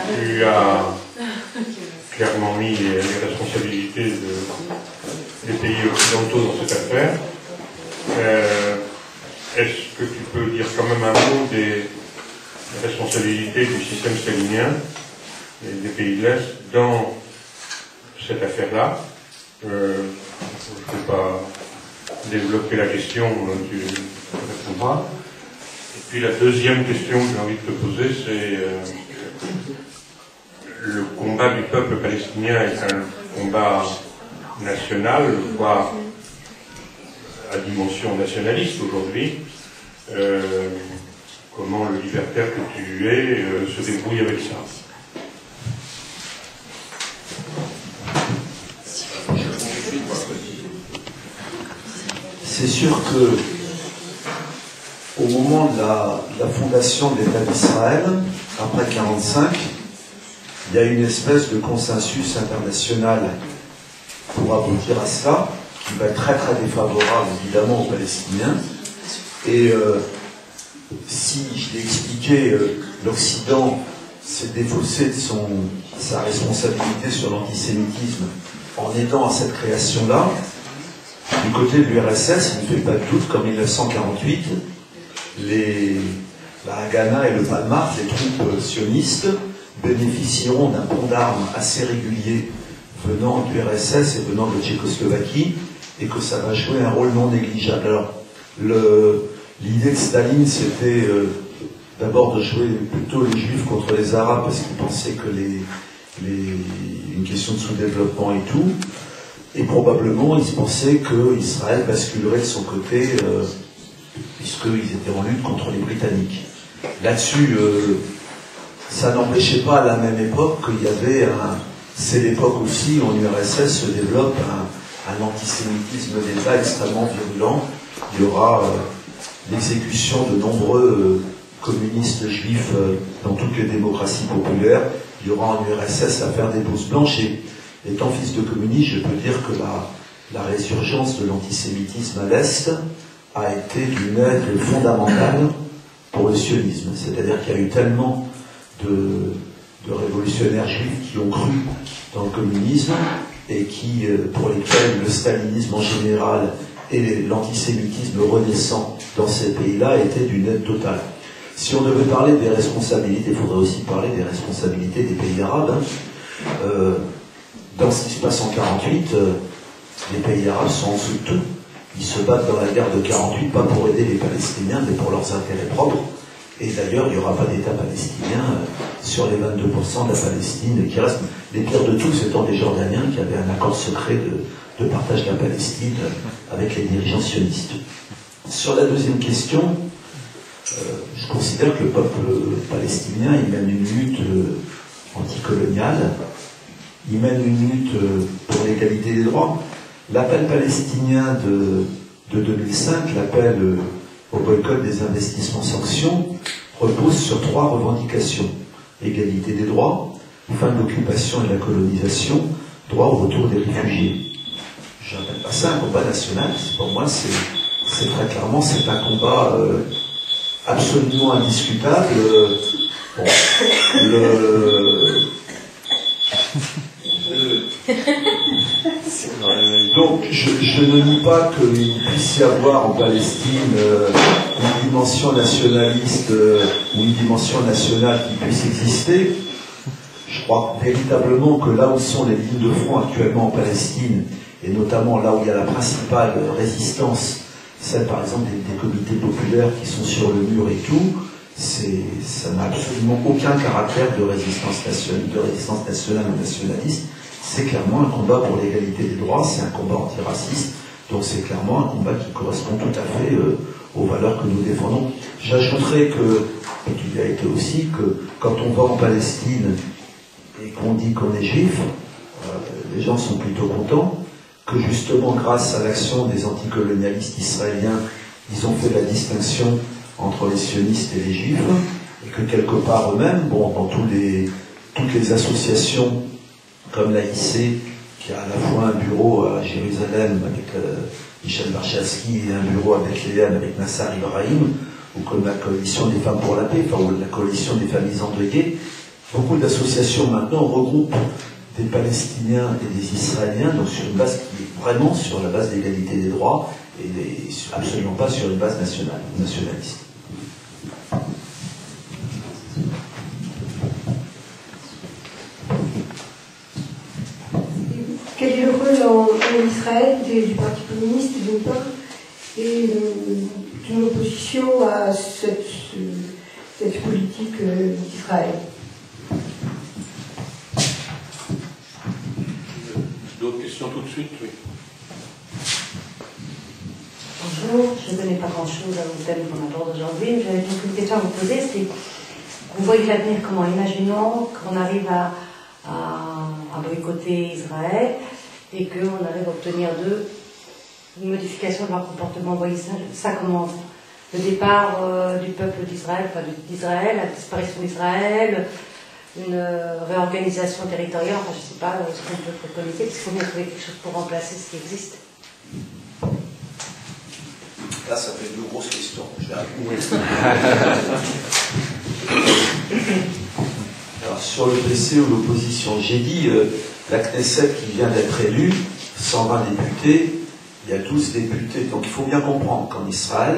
tu as clairement mis les responsabilités des pays occidentaux dans cette affaire. Est-ce que tu peux dire quand même un mot des responsabilités du système stalinien et des pays de l'Est dans cette affaire-là? Je ne vais pas développer la question, tu répondras. Et puis la deuxième question que j'ai envie de te poser, c'est le combat du peuple palestinien est un combat national, voire à dimension nationaliste aujourd'hui. Comment le libertaire que tu es se débrouille avec ça? C'est sûr que au moment de la fondation de l'État d'Israël, après 1945, il y a une espèce de consensus international pour aboutir à cela, qui va être très très défavorable évidemment aux Palestiniens. Et si, je l'ai expliqué, l'Occident s'est défaussé de sa responsabilité sur l'antisémitisme en aidant à cette création-là, du côté de l'URSS, il ne fait pas de doute qu'en 1948, la Haganah et le Palmach, les troupes sionistes, bénéficieront d'un pont d'armes assez régulier venant de l'URSS et venant de Tchécoslovaquie, et que ça va jouer un rôle non négligeable. Alors, l'idée de Staline, c'était d'abord de jouer plutôt les Juifs contre les Arabes, parce qu'il pensait que une question de sous-développement et tout, et probablement il se pensait qu'Israël basculerait de son côté, puisqu'ils étaient en lutte contre les Britanniques. Là-dessus, ça n'empêchait pas à la même époque qu'il y avait c'est l'époque aussi où en URSS se développe un antisémitisme d'État extrêmement virulent. Il y aura l'exécution de nombreux communistes juifs dans toutes les démocraties populaires. Il y aura en URSS l'affaire des blouses blanches. Et étant fils de communiste, je peux dire que la résurgence de l'antisémitisme à l'Est a été d'une aide fondamentale pour le sionisme. C'est-à-dire qu'il y a eu tellement de révolutionnaires juifs qui ont cru dans le communisme et pour lesquels le stalinisme en général et l'antisémitisme renaissant dans ces pays-là étaient d'une aide totale. Si on devait parler des responsabilités, il faudrait aussi parler des responsabilités des pays arabes. Dans ce qui se passe en 1948, les pays arabes sont en dessous de tout. Ils se battent dans la guerre de 1948, pas pour aider les Palestiniens, mais pour leurs intérêts propres. Et d'ailleurs, il n'y aura pas d'État palestinien sur les 22% de la Palestine qui reste. Les pires de tous étant des Jordaniens qui avaient un accord secret de partage de la Palestine avec les dirigeants sionistes. Sur la deuxième question, je considère que le peuple palestinien, il mène une lutte anticoloniale, il mène une lutte pour l'égalité des droits. L'appel palestinien de 2005, l'appel au boycott des investissements sanctions, repose sur 3 revendications. Égalité des droits, fin de l'occupation et de la colonisation, droit au retour des réfugiés. Je n'appelle pas ça un combat national, pour moi c'est très clairement, c'est un combat absolument indiscutable. Bon, donc je ne nie pas qu'il puisse y avoir en Palestine une dimension nationaliste ou une dimension nationale qui puisse exister. Je crois véritablement que là où sont les lignes de front actuellement en Palestine, et notamment là où il y a la principale résistance, celle par exemple des comités populaires qui sont sur le mur et tout, ça n'a absolument aucun caractère de résistance nationale ou nationaliste. C'est clairement un combat pour l'égalité des droits, c'est un combat antiraciste, donc c'est clairement un combat qui correspond tout à fait aux valeurs que nous défendons. J'ajouterais et qu'il y a été aussi, que quand on va en Palestine et qu'on dit qu'on est juif, les gens sont plutôt contents, que justement grâce à l'action des anticolonialistes israéliens, ils ont fait la distinction entre les sionistes et les juifs, et que quelque part eux-mêmes, dans toutes les associations comme l'AIC, qui a à la fois un bureau à Jérusalem avec Michel Barchaski et un bureau à Bethléem avec Nassar Ibrahim, ou comme la coalition des femmes pour la paix, ou la coalition des familles endeuillées, beaucoup d'associations maintenant regroupent des Palestiniens et des Israéliens, donc sur une base qui est vraiment sur la base d'égalité des droits et absolument pas sur une base nationaliste. Quel est le rôle en Israël du Parti communiste d'une part et d'une opposition à cette politique d'Israël? D'autres questions tout de suite? Oui. Bonjour, je ne connais pas grand-chose au thème qu'on aborde aujourd'hui, mais j'avais une question à vous poser, c'est vous voyez l'avenir comment? Imaginons qu'on arrive à boycotter Israël et qu'on arrive à obtenir d'eux une modification de leur comportement. Vous voyez ça comment? Le départ du peuple d'Israël, enfin d'Israël, la disparition d'Israël, une réorganisation territoriale, enfin je ne sais pas ce qu'on peut préconiser, parce qu'il faut bien trouver quelque chose pour remplacer ce qui existe. Là, ça fait une grosse question. Je vais répondre. Alors, sur le PC ou l'opposition, j'ai dit la Knesset qui vient d'être élue, 120 députés, il y a 12 députés. Donc il faut bien comprendre qu'en Israël,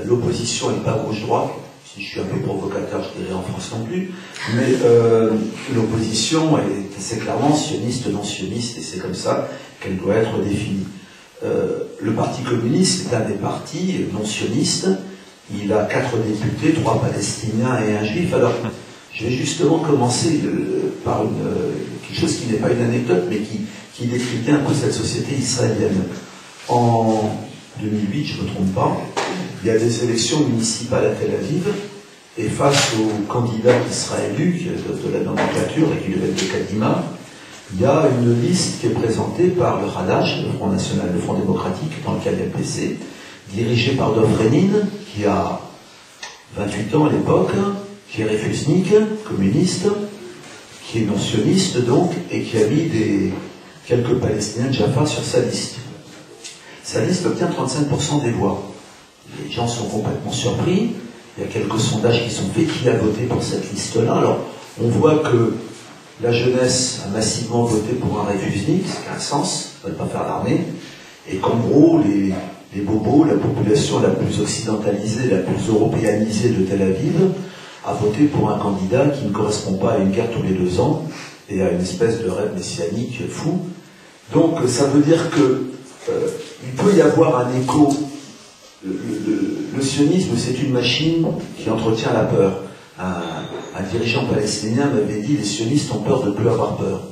l'opposition n'est pas gauche-droite. Si je suis un peu provocateur, je dirais en France non plus. Mais l'opposition est assez clairement sioniste, non sioniste, et c'est comme ça qu'elle doit être définie. Le Parti communiste est un des partis non sionistes. Il a 4 députés, 3 Palestiniens et un Juif. Alors, je vais justement commencer par quelque chose qui n'est pas une anecdote, mais qui décrit bien un peu cette société israélienne. En 2008, je ne me trompe pas, il y a des élections municipales à Tel Aviv, et face au candidat qui sera élu, de la nomenclature, et qui devait être de Kadima, il y a une liste qui est présentée par le Hadash, le Front National, le Front Démocratique, dans le cas du PC, dirigé par Dov Renin, qui a 28 ans à l'époque, qui est réfusnik, communiste, qui est non-sioniste donc, et qui a mis quelques Palestiniens de Jaffa sur sa liste. Sa liste obtient 35% des voix. Les gens sont complètement surpris. Il y a quelques sondages qui sont faits. Qui a voté pour cette liste-là? Alors, on voit que la jeunesse a massivement voté pour un réfusnik, ce qui a un sens, on ne va pas faire l'armée, et qu'en gros, les bobos, la population la plus occidentalisée, la plus européanisée de Tel Aviv, a voté pour un candidat qui ne correspond pas à une guerre tous les 2 ans et à une espèce de rêve messianique fou. Donc ça veut dire que il peut y avoir un écho. Le sionisme, c'est une machine qui entretient la peur. Un dirigeant palestinien m'avait dit: les sionistes ont peur de ne plus avoir peur.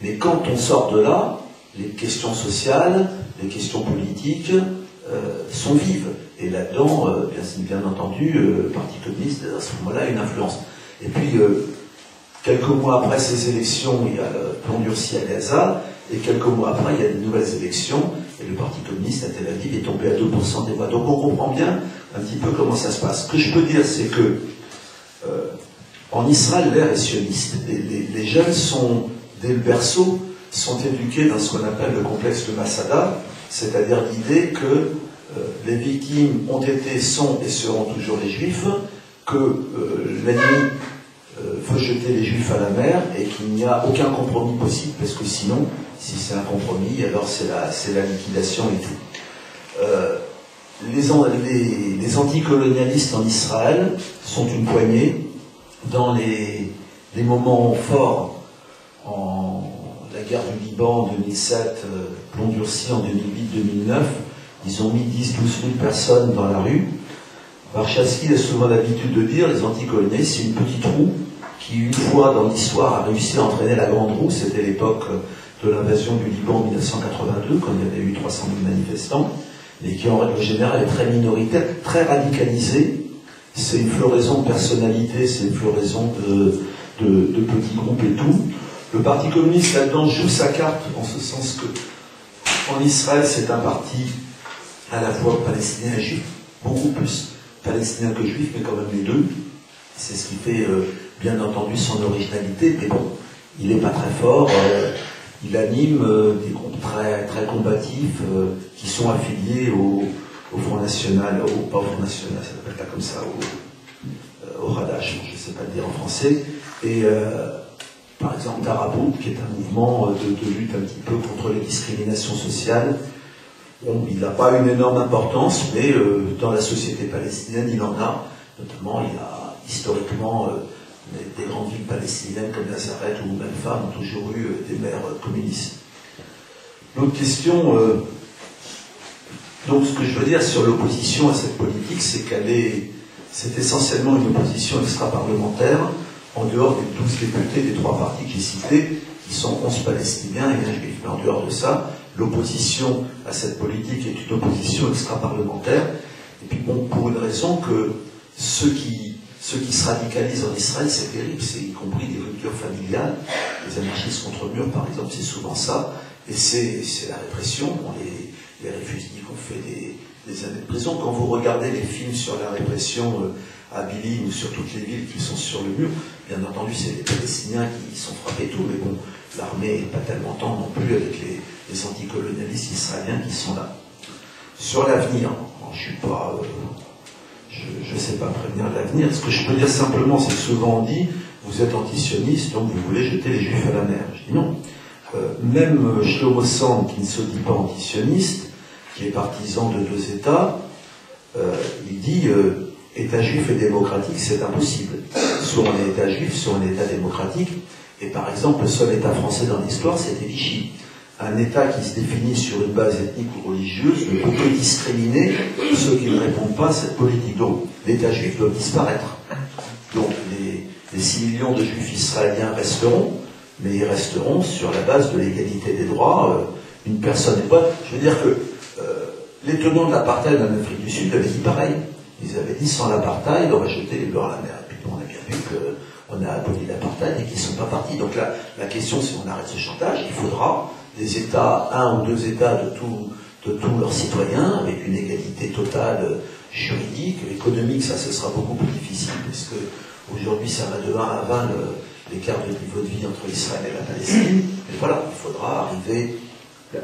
Mais quand on sort de là, les questions sociales, les questions politiques sont vives. Et là-dedans, bien entendu, le Parti communiste, à ce moment-là, a une influence. Et puis, quelques mois après ces élections, il y a le plan durci à Gaza, et quelques mois après, il y a de nouvelles élections, et le Parti communiste à Tel Aviv est tombé à 2% des voix. Donc on comprend bien un petit peu comment ça se passe. Ce que je peux dire, c'est que en Israël, l'air est sioniste. Les jeunes sont, dès le berceau, sont éduqués dans ce qu'on appelle le complexe de Masada, c'est-à-dire l'idée que les victimes ont été, sont et seront toujours les juifs, que l'ennemi veut jeter les juifs à la mer et qu'il n'y a aucun compromis possible, parce que sinon, si c'est un compromis, alors c'est la liquidation et tout. Les anticolonialistes en Israël sont une poignée. Dans les moments forts, la guerre du Liban en 2007, plan durci en 2008-2009, ils ont mis 10-12 000 personnes dans la rue. Warshawski a souvent l'habitude de dire, les anticolonialistes, c'est une petite roue qui, une fois dans l'histoire, a réussi à entraîner la grande roue. C'était l'époque de l'invasion du Liban en 1982, quand il y avait eu 300 000 manifestants, et qui, en règle générale, est très minoritaire, très radicalisé. C'est une floraison de personnalités, c'est une floraison de petits groupes et tout. Le Parti communiste, là-dedans, joue sa carte, en ce sens que, en Israël, c'est un parti à la fois palestinien et juif, beaucoup plus palestinien que juif, mais quand même les deux. C'est ce qui fait, bien entendu, son originalité. Mais bon, il n'est pas très fort. Il anime des groupes très, très combatifs qui sont affiliés au Front National, pas au Front National, ça s'appelle pas comme ça, au Hadash, je ne sais pas le dire en français. Et par exemple, Tarabout, qui est un mouvement de lutte un petit peu contre les discriminations sociales, bon, il n'a pas une énorme importance, mais dans la société palestinienne, il en a. Notamment, il y a historiquement des grandes villes palestiniennes comme Nazareth ou Haïfa ont toujours eu des maires communistes. L'autre question, donc ce que je veux dire sur l'opposition à cette politique, c'est essentiellement une opposition extra-parlementaire, en dehors des 12 députés des 3 partis que j'ai cités, qui sont 11 Palestiniens et un Juif. Mais en dehors de ça, l'opposition à cette politique est une opposition extra-parlementaire. Et puis bon, pour une raison que ceux qui se radicalisent en Israël, c'est terrible, c'est y compris des ruptures familiales. Les anarchistes contre mur, par exemple, c'est souvent ça. Et c'est la répression. Bon, les réfugiés ont fait des années de prison. Quand vous regardez les films sur la répression à Billy ou sur toutes les villes qui sont sur le mur, bien entendu, c'est les Palestiniens qui sont frappés et tout, mais bon, l'armée n'est pas tellement tendre non plus avec les anticolonialistes israéliens qui sont là. Sur l'avenir, je ne sais pas prévenir l'avenir. Ce que je peux dire simplement, c'est que souvent on dit, vous êtes antisioniste, donc vous voulez jeter les Juifs à la mer. Je dis non. Même Shlomo Sand, qui ne se dit pas antisioniste, qui est partisan de 2 États, il dit État juif et démocratique, c'est impossible. Soit on est État juif, soit on est État démocratique. Et par exemple, le seul État français dans l'histoire, c'était Vichy. Un État qui se définit sur une base ethnique ou religieuse ne peut que discriminer ceux qui ne répondent pas à cette politique. Donc, l'État juif doit disparaître. Donc, les 6 millions de Juifs israéliens resteront, mais ils resteront sur la base de l'égalité des droits. Une personne n'est pas... Je veux dire que les tenants de l'apartheid en Afrique du Sud avaient dit pareil. Ils avaient dit sans l'apartheid, on va jeter les Blancs à la mer. Et puis on a bien vu qu'on a aboli l'apartheid et qu'ils ne sont pas partis. Donc là, la question, c'est on arrête ce chantage. Il faudra des États, 1 ou 2 États de tous leurs citoyens, avec une égalité totale juridique, économique, ça ce sera beaucoup plus difficile, parce que aujourd'hui ça va de 1 à 20 l'écart de niveau de vie entre Israël et la Palestine. Mais voilà, il faudra arriver.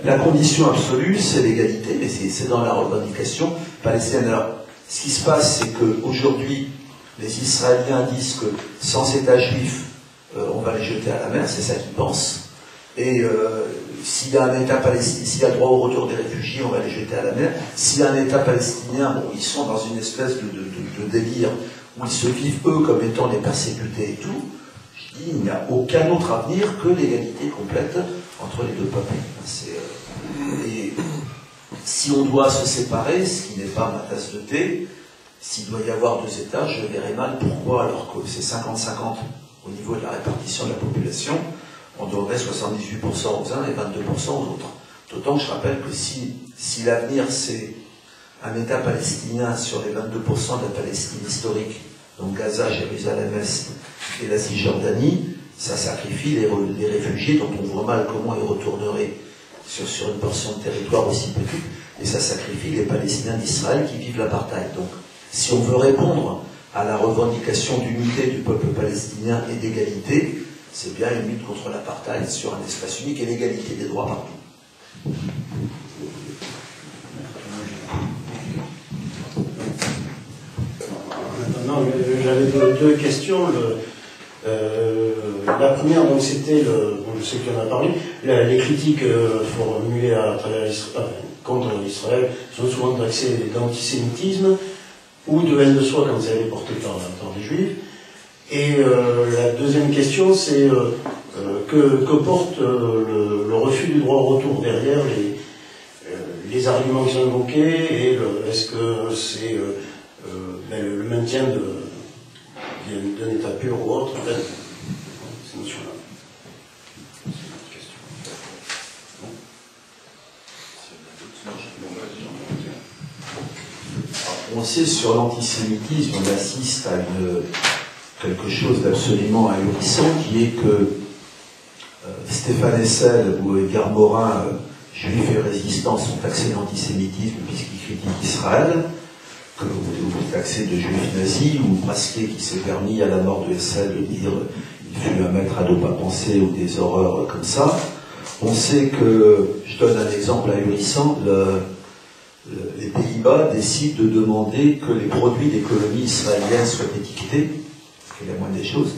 La condition absolue, c'est l'égalité, mais c'est dans la revendication palestinienne. Alors, ce qui se passe, c'est qu'aujourd'hui, les Israéliens disent que sans État juif, on va les jeter à la mer, c'est ça qu'ils pensent. Et s'il y a un État palestinien, s'il y a droit au retour des réfugiés, on va les jeter à la mer. S'il y a un État palestinien, bon, ils sont dans une espèce de délire où ils se vivent, eux, comme étant les persécutés et tout. Je dis, il n'y a aucun autre avenir que l'égalité complète entre les 2 peuples. Et si on doit se séparer, ce qui n'est pas ma tasse de thé, s'il doit y avoir 2 États, je verrais mal pourquoi, alors que c'est 50-50 au niveau de la répartition de la population, on donnerait 78% aux uns et 22% aux autres. D'autant que je rappelle que si l'avenir c'est un État palestinien sur les 22% de la Palestine historique, donc Gaza, Jérusalem-Est et la Cisjordanie, ça sacrifie les réfugiés dont on voit mal comment ils retourneraient sur une portion de territoire aussi petite, et ça sacrifie les Palestiniens d'Israël qui vivent l'apartheid. Donc, si on veut répondre à la revendication d'unité du peuple palestinien et d'égalité, c'est bien une lutte contre l'apartheid sur un espace unique et l'égalité des droits partout. Maintenant, j'avais 2 questions. La première, donc, c'était, je sais qu'il y en a parlé, les critiques formulées à travers contre Israël sont souvent taxées d'antisémitisme ou de haine de soi quand elles sont portées par les Juifs. Et la deuxième question, c'est que porte le refus du droit au retour derrière les arguments qui sont invoqués, et est-ce que c'est le maintien d'un état pur ou autre, ces notions-là. On sait sur l'antisémitisme, on assiste à quelque chose d'absolument ahurissant, qui est que Stéphane Hessel ou Edgar Morin, juifs et résistants, sont taxés d'antisémitisme puisqu'ils critiquent Israël, que vous taxez de juifs nazis, ou Brasquet qui s'est permis à la mort de Hessel de dire il fut un maître à ne pas penser, ou des horreurs comme ça. On sait que, je donne un exemple ahurissant, les Pays-Bas décident de demander que les produits des colonies israéliennes soient étiquetés, ce qui est la moindre des choses.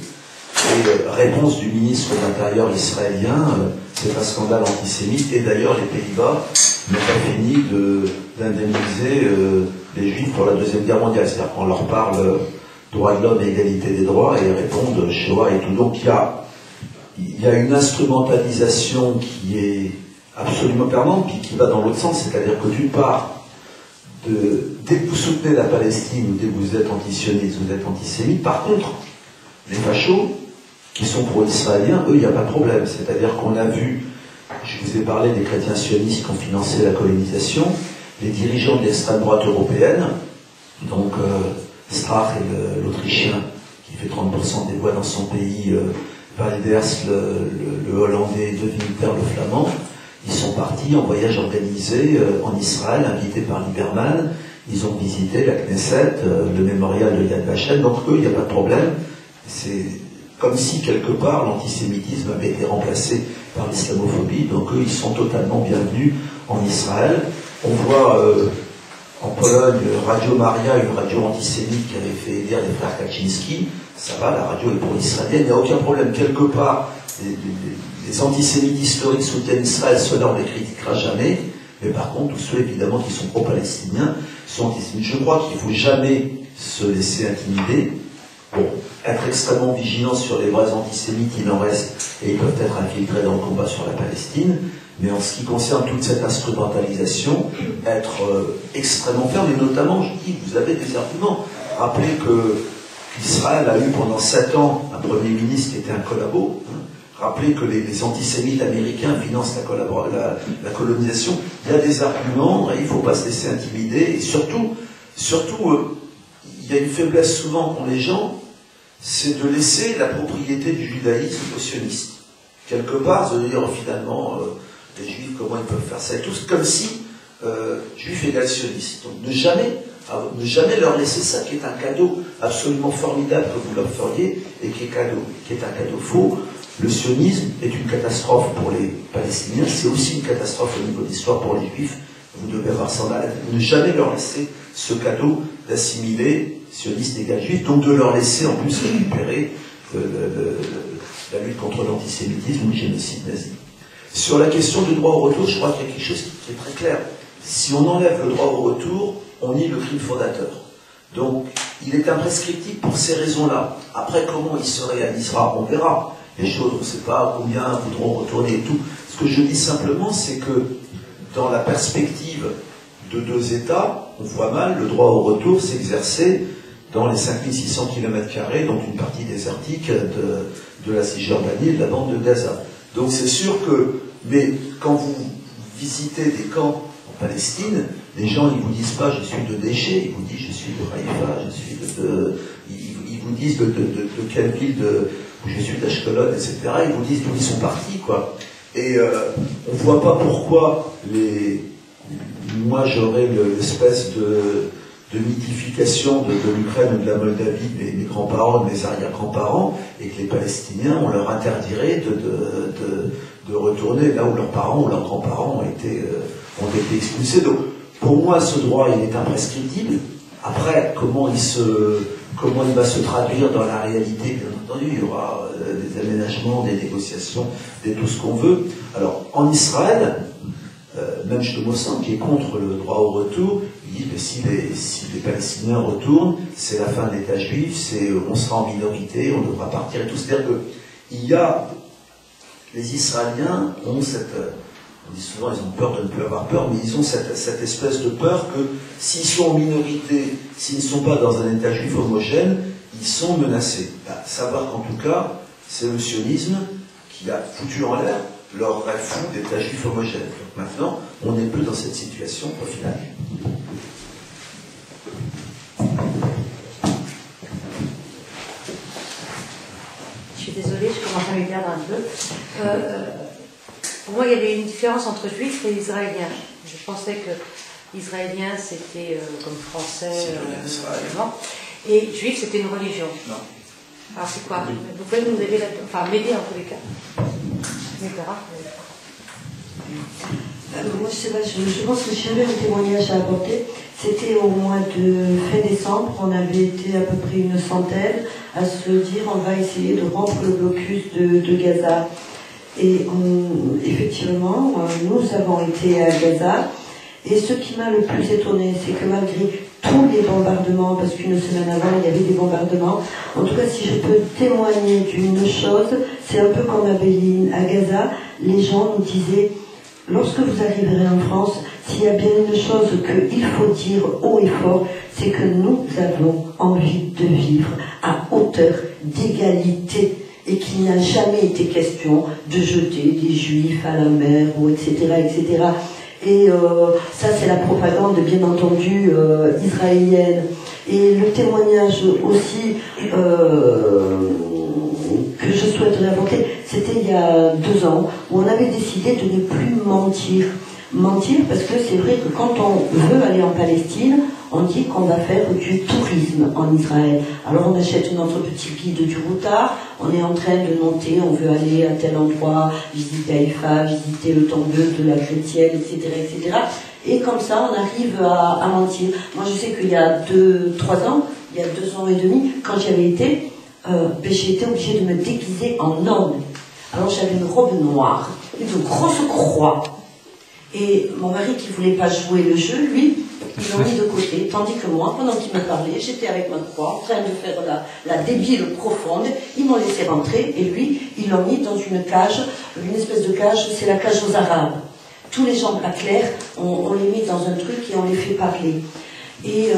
Et réponse du ministre de l'Intérieur israélien, c'est un scandale antisémite, et d'ailleurs les Pays-Bas n'ont pas fini d'indemniser les Juifs pour la Deuxième Guerre mondiale. C'est-à-dire qu'on leur parle droit de l'homme et égalité des droits, et ils répondent Shoah et tout. Donc il y a une instrumentalisation qui est absolument permanente, puis qui va dans l'autre sens, c'est-à-dire que d'une part, dès que vous soutenez la Palestine ou dès que vous êtes antisioniste, vous êtes antisémite. Par contre, les fachos, qui sont pro-israéliens, eux, il n'y a pas de problème. C'est-à-dire qu'on a vu, je vous ai parlé des chrétiens sionistes qui ont financé la colonisation, les dirigeants de l'extrême droite européenne, donc Strache et l'Autrichien, qui fait 30% des voix dans son pays, Wilders, le Hollandais, De Winter, le Flamand, ils sont partis en voyage organisé en Israël, invités par Lieberman. Ils ont visité la Knesset, le mémorial de Yad Vashem. Donc eux, il n'y a pas de problème. C'est comme si, quelque part, l'antisémitisme avait été remplacé par l'islamophobie. Donc eux, ils sont totalement bienvenus en Israël. On voit en Pologne Radio Maria, une radio antisémite qui avait fait élire les frères Kaczynski. Ça va, la radio est pro-israélienne, il n'y a aucun problème. Quelque part, les antisémites historiques soutiennent Israël, cela on ne les critiquera jamais. Mais par contre, tous ceux évidemment qui sont pro-palestiniens sont antisémites. Je crois qu'il ne faut jamais se laisser intimider. Bon, être extrêmement vigilant sur les vrais antisémites, il en reste, et ils peuvent être infiltrés dans le combat sur la Palestine. Mais en ce qui concerne toute cette instrumentalisation, être extrêmement ferme, et notamment, je dis, vous avez des arguments. Rappelez qu'Israël a eu pendant 7 ans un Premier ministre qui était un collabo. Rappelez que les antisémites américains financent la colonisation. Il y a des arguments, et il ne faut pas se laisser intimider. Et surtout, il y a une faiblesse souvent qu'ont les gens, c'est de laisser la propriété du judaïsme aux sionistes. Quelque part, de dire finalement, les juifs, comment ils peuvent faire ça et tout, comme si juif égale sioniste. Donc ne jamais leur laisser ça, qui est un cadeau absolument formidable que vous leur feriez, et qui est un cadeau faux. Le sionisme est une catastrophe pour les Palestiniens, c'est aussi une catastrophe au niveau de l'histoire pour les Juifs. Vous devez avoir ça dans la tête. Ne jamais leur laisser ce cadeau d'assimiler sioniste égale juif, donc de leur laisser en plus récupérer la lutte contre l'antisémitisme ou le génocide nazi. Sur la question du droit au retour, je crois qu'il y a quelque chose qui est très clair. Si on enlève le droit au retour, on nie le crime fondateur. Donc, il est imprescriptible pour ces raisons-là. Après, comment il se réalisera, on verra. Les choses, on ne sait pas combien voudront retourner et tout. Ce que je dis simplement, c'est que dans la perspective de 2 États, on voit mal le droit au retour s'exercer dans les 5600 km², donc une partie désertique de la Cisjordanie et de la bande de Gaza. Donc c'est sûr que, mais quand vous visitez des camps en Palestine, les gens, ils vous disent pas je suis de déchets, ils vous disent je suis de Haïfa, je suis ils vous disent de quelle ville je suis d'Ashkelon, etc. Ils vous disent d'où ils sont partis, quoi. Et on voit pas pourquoi moi j'aurais l'espèce de mythification de l'Ukraine ou de la Moldavie, mes grands-parents, mes arrière-grands-parents, et que les Palestiniens, on leur interdirait de retourner là où leurs parents ou leurs grands-parents ont été expulsés. Donc, pour moi, ce droit, il est imprescriptible. Après, comment il va se traduire dans la réalité, bien entendu, il y aura des aménagements, des négociations, tout ce qu'on veut. Alors, en Israël, même Shlomo Sand, qui est contre le droit au retour, il dit que si les Palestiniens retournent, c'est la fin de l'État juif, on sera en minorité, on devra partir et tout. C'est-à-dire que les Israéliens ont on dit souvent ils ont peur de ne plus avoir peur, mais ils ont cette espèce de peur que s'ils sont en minorité, s'ils ne sont pas dans un État juif homogène, ils sont menacés. Savoir qu'en tout cas, c'est le sionisme qui a foutu en l'air leur rêve fou d'État juif homogène. Donc maintenant, on n'est plus dans cette situation au final. Je suis désolée, je commence à m'y perdre un peu. Pour moi, il y avait une différence entre juifs et israéliens. Je pensais que israélien, c'était comme français, et juif, c'était une religion. Non. Alors c'est quoi? Vous pouvez nous aider là-dedans, enfin m'aider en tous les cas. Moi, je sais pas, je pense que j'avais un témoignage à apporter. C'était au mois de fin décembre, on avait été à peu près une centaine à se dire on va essayer de rompre le blocus de Gaza. Et effectivement, nous avons été à Gaza. Et ce qui m'a le plus étonné, c'est que malgré tous les bombardements, parce qu'une semaine avant, il y avait des bombardements, en tout cas, si je peux témoigner d'une chose, c'est un peu comme à Béline, à Gaza, les gens nous disaient, lorsque vous arriverez en France, s'il y a bien une chose qu'il faut dire haut et fort, c'est que nous avons envie de vivre à hauteur d'égalité et qu'il n'a jamais été question de jeter des juifs à la mer, ou etc., etc. Et ça, c'est la propagande, bien entendu, israélienne. Et le témoignage aussi que je souhaiterais apporter, c'était il y a 2 ans, où on avait décidé de ne plus mentir. Mentir parce que c'est vrai que quand on veut aller en Palestine, on dit qu'on va faire du tourisme en Israël. Alors on achète notre petit guide du routard, on est en train de noter, on veut aller à tel endroit, visiter Haïfa, visiter le tombeau de la chrétienne, etc., etc. Et comme ça, on arrive à mentir. Moi, je sais qu'il y a 2-3 ans, il y a 2 ans et demi, quand j'y avais été, j'ai été obligée de me déguiser en homme. Alors j'avais une robe noire, une grosse croix. Et mon mari qui voulait pas jouer le jeu, lui, ils l'ont mis de côté, tandis que moi, pendant qu'il me parlait, j'étais avec ma croix, en train de faire la débile profonde, ils m'ont laissé rentrer, et lui, ils l'ont mis dans une cage, une espèce de cage, c'est la cage aux Arabes. Tous les gens pas clairs, on les met dans un truc et on les fait parler. Et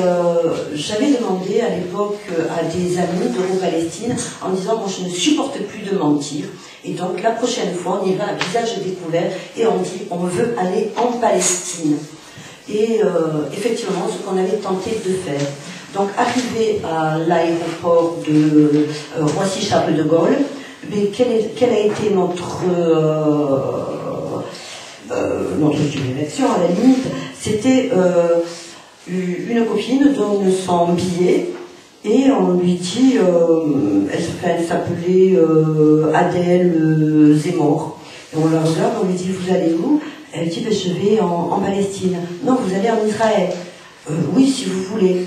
j'avais demandé à l'époque à des amis d'Euro-Palestine en disant, moi je ne supporte plus de mentir. Et donc la prochaine fois, on y va à visage découvert et on dit, on veut aller en Palestine. Et effectivement, ce qu'on avait tenté de faire. Donc arrivé à l'aéroport de Roissy-Charles de Gaulle, mais quelle a été notre direction à la limite? C'était une copine donne son billet et on lui dit, elle s'appelait Adèle Zemmour. Et on la regarde, on lui dit, vous allez où? Elle dit, je vais en Palestine. Non, vous allez en Israël. Oui, si vous voulez.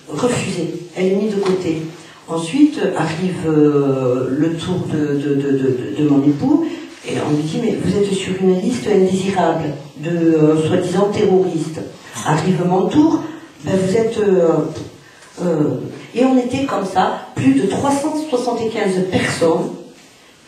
Refusé. Elle est mise de côté. Ensuite arrive le tour de mon époux et on lui dit, mais vous êtes sur une liste indésirable de soi-disant terroristes. Arrive mon tour, ben vous êtes... et on était comme ça, plus de 375 personnes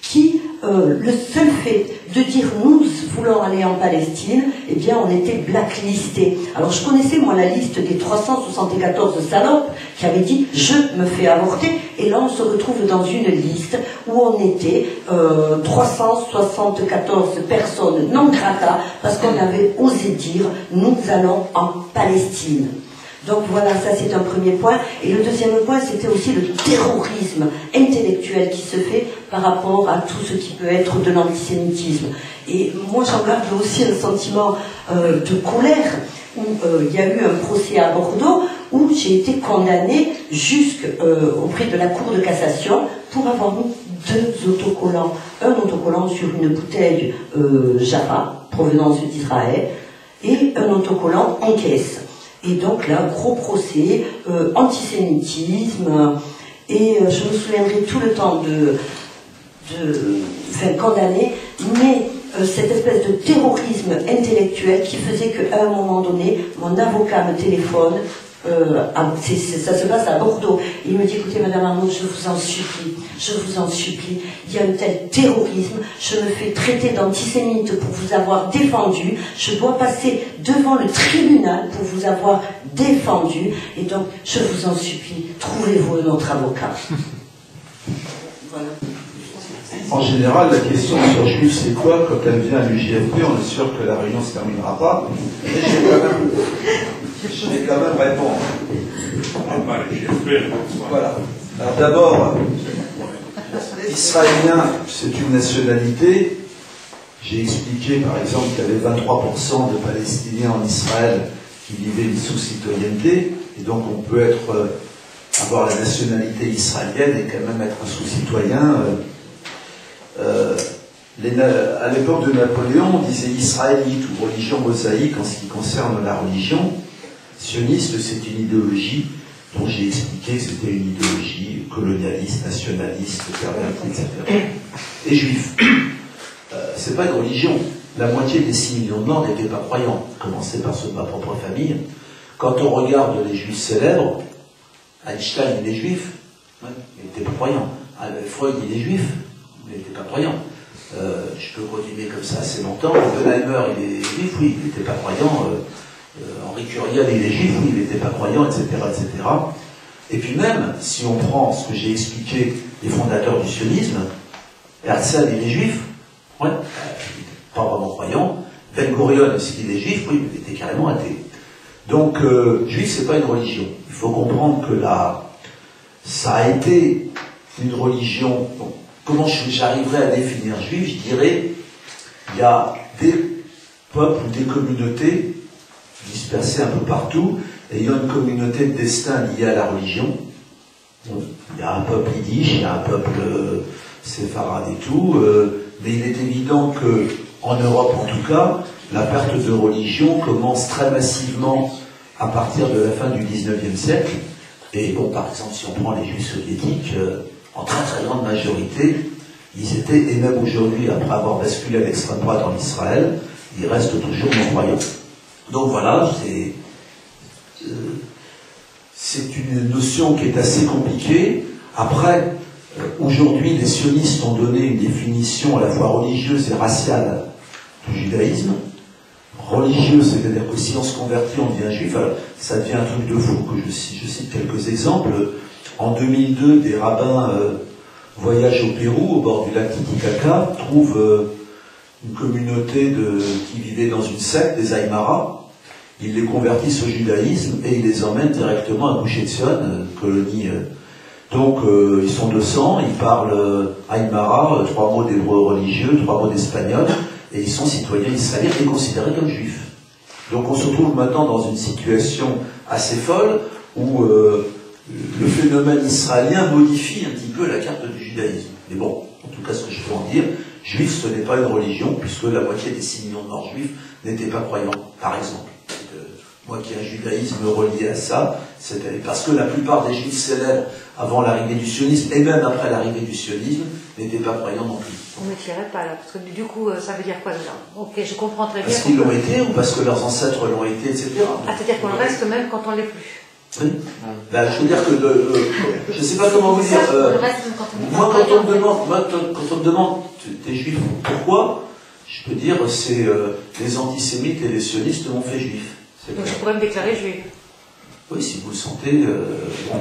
qui, le seul fait de dire nous voulons aller en Palestine, eh bien on était blacklistés. Alors je connaissais moi la liste des 374 salopes qui avaient dit je me fais avorter, et là on se retrouve dans une liste où on était 374 personnes non grata parce qu'on avait osé dire nous allons en Palestine. Donc voilà, ça c'est un premier point. Et le deuxième point, c'était aussi le terrorisme intellectuel qui se fait par rapport à tout ce qui peut être de l'antisémitisme. Et moi j'en garde aussi un sentiment de colère, où il y a eu un procès à Bordeaux, où j'ai été condamnée auprès de la Cour de cassation pour avoir mis 2 autocollants. Un autocollant sur une bouteille Java, provenance d'Israël, et un autocollant en caisse. Et donc là, gros procès, antisémitisme, et je me souviendrai tout le temps de condamner, mais cette espèce de terrorisme intellectuel qui faisait qu'à un moment donné, mon avocat me téléphone, ça se passe à Bordeaux, il me dit, écoutez Madame Arnaud, je vous en supplie, il y a un tel terrorisme, je me fais traiter d'antisémite pour vous avoir défendu, je dois passer devant le tribunal pour vous avoir défendu, et donc je vous en supplie, trouvez-vous un autre avocat. Voilà. En général, la question sur juif, c'est quoi? Quand elle vient à l'UJFP, on est sûr que la réunion ne se terminera pas. Mais je vais quand même répondre. Voilà. Alors d'abord, israélien, c'est une nationalité. J'ai expliqué, par exemple, qu'il y avait 23% de Palestiniens en Israël qui vivaient sous citoyenneté. Et donc, on peut avoir la nationalité israélienne et quand même être un sous-citoyen. Les à l'époque de Napoléon, on disait israélite ou religion mosaïque en ce qui concerne la religion. Sioniste, c'est une idéologie dont j'ai expliqué que c'était une idéologie colonialiste, nationaliste, pervertie, etc. Et juif. C'est pas une religion. La moitié des 6 millions de morts n'étaient pas croyants, à commencer par ceux de ma propre famille. Quand on regarde les juifs célèbres, Einstein, il est juif, ouais, il n'était pas croyant. Freud, il est juif, il n'était pas croyant. Je peux continuer comme ça assez longtemps. Oppenheimer, il est juif, oui, il n'était pas croyant. Henri Curiel, il est juif, oui, il n'était pas croyant, etc., etc. Et puis même, si on prend ce que j'ai expliqué des fondateurs du sionisme, Herzl, il est juif, ouais, il n'était pas vraiment croyant. Ben Gurion, est-ce qu'il est juif? Oui, il était carrément athée. Donc, juif, c'est pas une religion. Il faut comprendre que ça a été une religion. Bon, comment j'arriverais à définir juif? Je dirais, il y a des peuples ou des communautés dispersées un peu partout, et il y a une communauté de destin liée à la religion. Il y a un peuple yiddish, il y a un peuple séfarade et tout, mais il est évident que, en Europe en tout cas, la perte de religion commence très massivement à partir de la fin du 19e siècle. Et bon, par exemple, si on prend les juifs soviétiques, en très très grande majorité, ils étaient, et même aujourd'hui, après avoir basculé à l'extrême droite en Israël, ils restent toujours non-croyants. Donc voilà, c'est une notion qui est assez compliquée. Après, aujourd'hui, les sionistes ont donné une définition à la fois religieuse et raciale du judaïsme. Religieuse, c'est-à-dire que si on se convertit, on devient juif, alors ça devient un truc de fou. Que je cite quelques exemples. En 2002, des rabbins voyagent au Pérou, au bord du lac Titicaca, trouvent une communauté qui vivait dans une secte, des Aymara. Ils les convertissent au judaïsme et ils les emmènent directement à Gush Etzion, colonie. Donc, ils sont 200, ils parlent Aymara, 3 mots d'hébreu religieux, 3 mots d'espagnol, et ils sont citoyens israéliens et considérés comme juifs. Donc, on se trouve maintenant dans une situation assez folle où le phénomène israélien modifie un petit peu la carte du judaïsme. Mais bon, en tout cas, ce que je peux en dire, juif, ce n'est pas une religion, puisque la moitié des 6 millions de morts juifs n'étaient pas croyants, par exemple. Moi qui ai un judaïsme relié à ça, parce que la plupart des juifs célèbres avant l'arrivée du sionisme, et même après l'arrivée du sionisme, n'étaient pas croyants non plus. On ne tirait pas là, parce que du coup, ça veut dire quoi déjà? Ok, je comprends très bien. Parce qu'ils l'ont été, ou parce que leurs ancêtres l'ont été, etc. Ah, c'est-à-dire qu'on le reste même quand on l'est plus. Oui. Ben, je veux dire que, je ne sais pas comment vous dire, moi quand on me demande, t'es juif, pourquoi? Je peux dire, c'est les antisémites et les sionistes m'ont fait juif. Donc je pourrais me déclarer juif. Oui, si vous le sentez, bon.